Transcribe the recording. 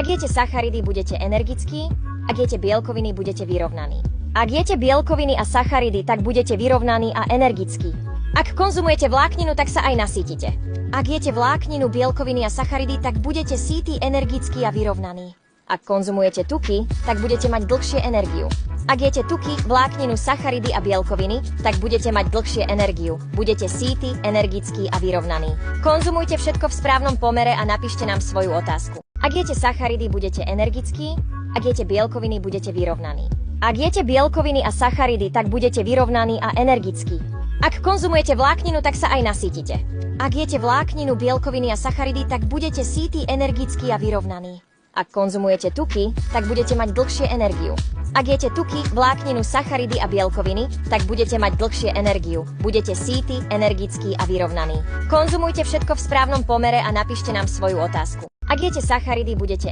Ak jete sacharidy, budete energickí, ak jete bielkoviny, budete vyrovnaní. Ak jete bielkoviny a sacharidy, tak budete vyrovnaní a energickí. Ak konzumujete vlákninu, tak sa aj nasýtite. Ak jete vlákninu, bielkoviny a sacharidy, tak budete sýtí, energickí a vyrovnaní. Ak konzumujete tuky, tak budete mať dlhšie energiu. Ak jete tuky, vlákninu, sacharidy a bielkoviny, tak budete mať dlhšie energiu. Budete sýtí, energickí a vyrovnaní. Konzumujte všetko v správnom pomere a napíšte nám svoju otázku. Ak jete sacharidy, budete energickí, ak jete bielkoviny, budete vyrovnaní. Ak jete bielkoviny a sacharidy, tak budete vyrovnaní a energickí. Ak konzumujete vlákninu, tak sa aj nasýtite. Ak jete vlákninu, bielkoviny a sacharidy, tak budete sýtí, energickí a vyrovnaní. Ak konzumujete tuky, tak budete mať dlhšie energiu. Ak jete tuky, vlákninu, sacharidy a bielkoviny, tak budete mať dlhšie energiu. Budete sýtí, energickí a vyrovnaní. Konzumujte všetko v správnom pomere a napíšte nám svoju otázku. Ak jete sacharidy, budete